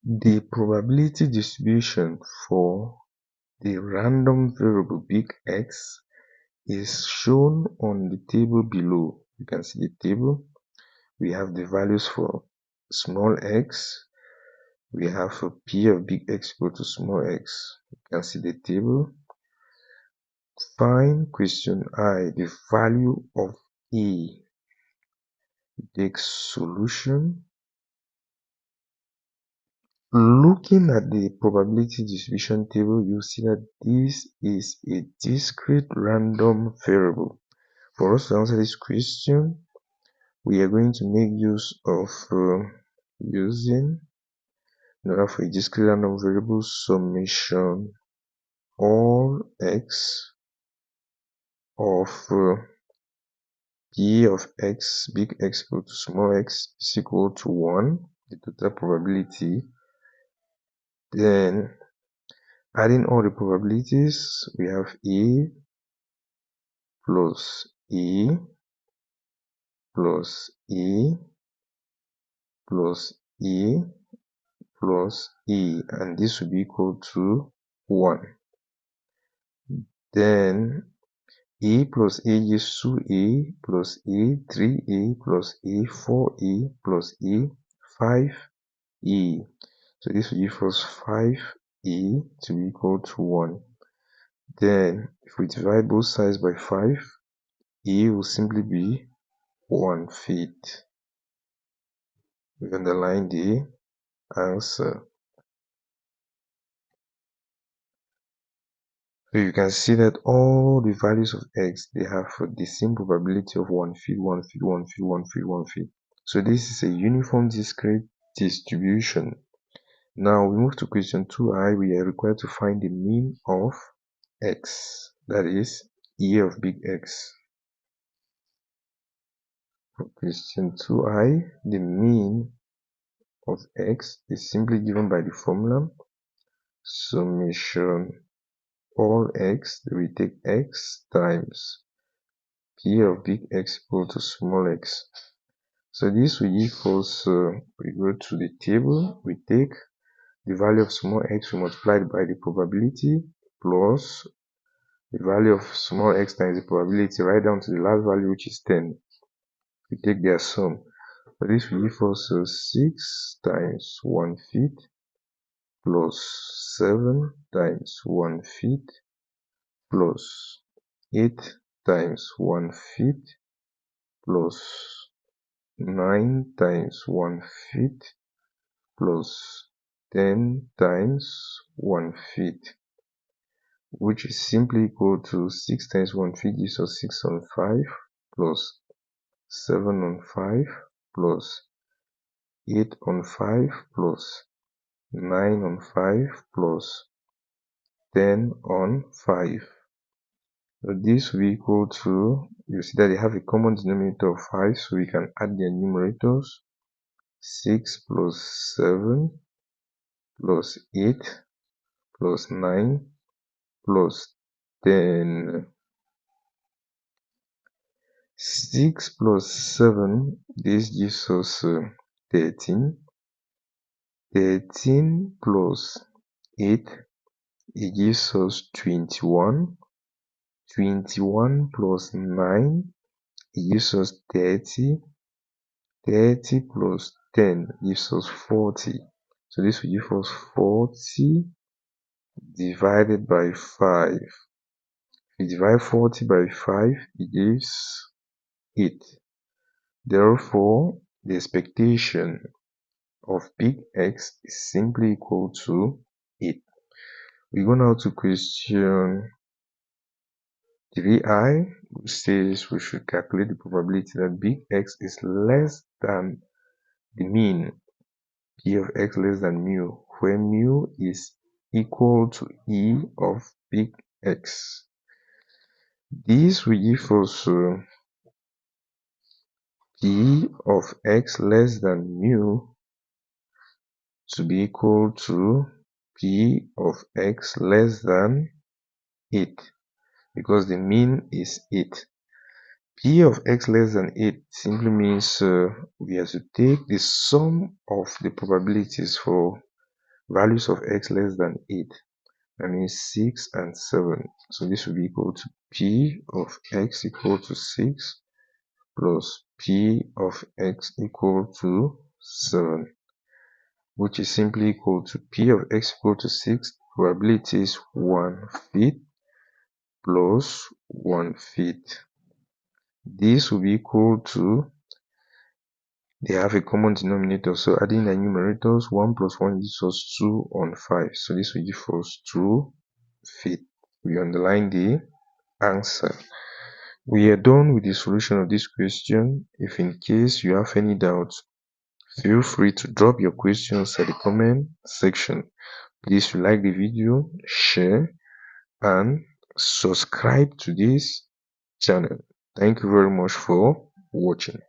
The probability distribution for the random variable big X is shown on the table below. You can see the table. We have the values for small x. We have a p of big X equal to small x. You can see the table. Find question I, the value of A. Take solution. Looking at the probability distribution table, you see that this is a discrete random variable. For us to answer this question, we are going to make use of using, in order for a discrete random variable, summation all x of p of x, big X equal to small x, is equal to 1, the total probability. Then, adding all the probabilities, we have A plus E plus E plus E plus E, and this will be equal to 1. Then A plus A gives 2A plus A, 3A plus A, 4A plus A, 5A. So this will give us 5A to be equal to 1. Then if we divide both sides by 5, A will simply be 1/5. We underline the answer. So you can see that all the values of x, they have the same probability of 1/5, 1/5, 1/5, 1/5, 1/5. So this is a uniform discrete distribution. Now we move to question 2i. We are required to find the mean of x, that is E of big X. For question 2i, the mean of x is simply given by the formula summation all x. We take x times p of big X equal to small x. So this will give us, we go to the table, we take the value of small x, we multiply it by the probability, plus the value of small x times the probability, right down to the last value, which is 10. We take their sum. So this will give us 6 times 1/5 plus 7 times 1/5 plus 8 times 1/5 plus 9 times 1/5 plus 10 times 1/5, which is simply equal to 6 times 1/5 gives us 6 on 5 plus 7 on 5 plus 8 on 5 plus 9 on 5 plus 10 on 5. So this will be equal to, you see that they have a common denominator of 5, so we can add their numerators. 6 plus 7 plus 8 plus 9 plus 10. 6 plus 7, this gives us 13. 13 plus 8, it gives us 21. 21 plus 9, it gives us 30. 30 plus 10 gives us 40. So this will give us 40 divided by 5. If we divide 40 by 5, it gives 8. Therefore, the expectation of big X is simply equal to 8. We go now to question 3i, which says we should calculate the probability that big X is less than the mean P of x less than mu, where mu is equal to E of big X. This will give us P of x less than mu to be equal to P of x less than 8, because the mean is 8. P of x less than 8 simply means we have to take the sum of the probabilities for values of x less than 8. That means 6 and 7. So this will be equal to p of x equal to 6 plus p of x equal to 7, which is simply equal to p of x equal to 6, probability is 1/5 plus 1/5. This will be equal to, they have a common denominator, so adding the numerators, 1 plus 1 gives us 2 on 5. So this will give us 2/5. We underline the answer. We are done with the solution of this question. If in case you have any doubts, feel free to drop your questions at the comment section. Please like the video, share, and subscribe to this channel. Thank you very much for watching.